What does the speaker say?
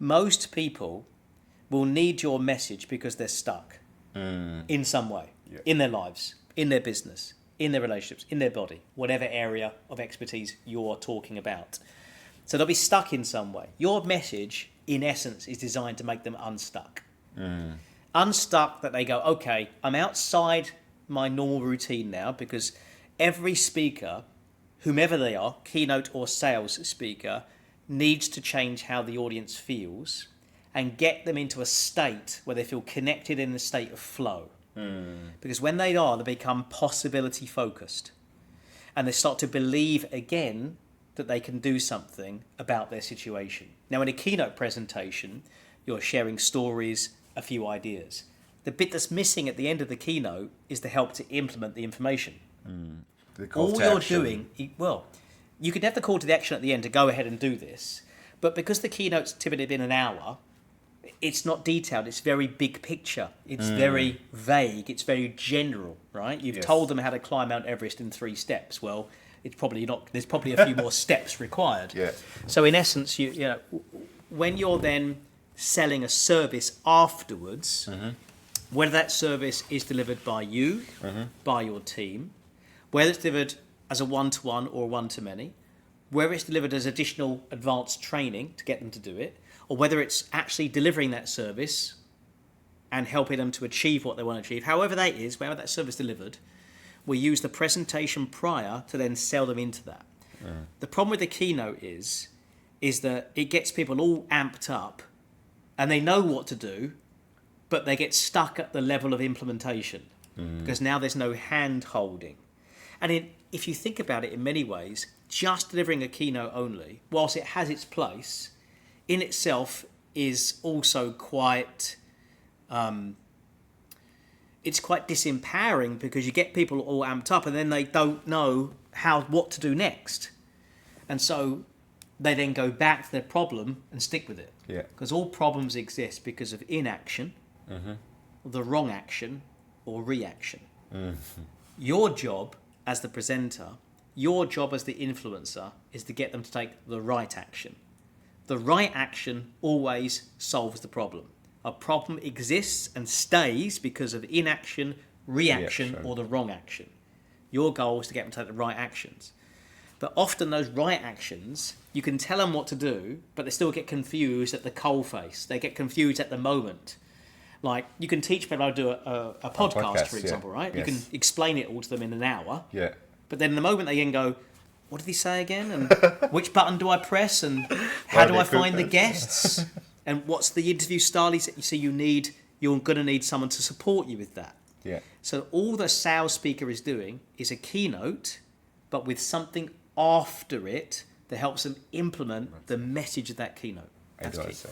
most people will need your message because they're stuck in some way, in their lives, in their business, in their relationships, in their body, whatever area of expertise you're talking about. So they'll be stuck in some way. Your message, in essence, is designed to make them unstuck. Unstuck, that they go, okay, I'm outside my normal routine now, because every speaker, whomever they are, keynote or sales speaker, needs to change how the audience feels and get them into a state where they feel connected in the state of flow. Because when they become possibility focused, and they start to believe again that they can do something about their situation. Now, in a keynote presentation, you're sharing stories, a few ideas. The bit that's missing at the end of the keynote is the help to implement the information. All you're doing, well, you could have the call to the action at the end to go ahead and do this, but because the keynote's typically been an hour, it's not detailed. It's very big picture. It's very vague. It's very general, right? You've told them how to climb Mount Everest in 3 steps. Well, it's probably not. There's probably a few more steps required. Yeah. So in essence, you know, when you're then selling a service afterwards, whether that service is delivered by you, by your team, whether it's delivered as a one-to-one or one-to-many, whether it's delivered as additional advanced training to get them to do it, or whether it's actually delivering that service and helping them to achieve what they want to achieve, however that is, wherever that service delivered, we use the presentation prior to then sell them into that. The problem with the keynote is that it gets people all amped up and they know what to do, but they get stuck at the level of implementation because now there's no hand-holding. And if you think about it in many ways, just delivering a keynote only, whilst it has its place, in itself is also quite... it's quite disempowering because you get people all amped up and then they don't know what to do next. And so they then go back to their problem and stick with it. Yeah. Because all problems exist because of inaction, the wrong action, or reaction. Your job as the presenter, your job as the influencer is to get them to take the right action. The right action always solves the problem. A problem exists and stays because of inaction, reaction, or the wrong action. Your goal is to get them to take the right actions. But often those right actions, you can tell them what to do, but they still get confused at the coalface. They get confused at the moment. Like, you can teach people how to do a podcast, for example, right? Yes. You can explain it all to them in an hour. Yeah. But then in the moment they can go, what did he say again? And which button do I press? And how do I find the guests? And what's the interview style? So you're going to need someone to support you with that. Yeah. So all the sales speaker is doing is a keynote, but with something after it that helps them implement the message of that keynote. That's key.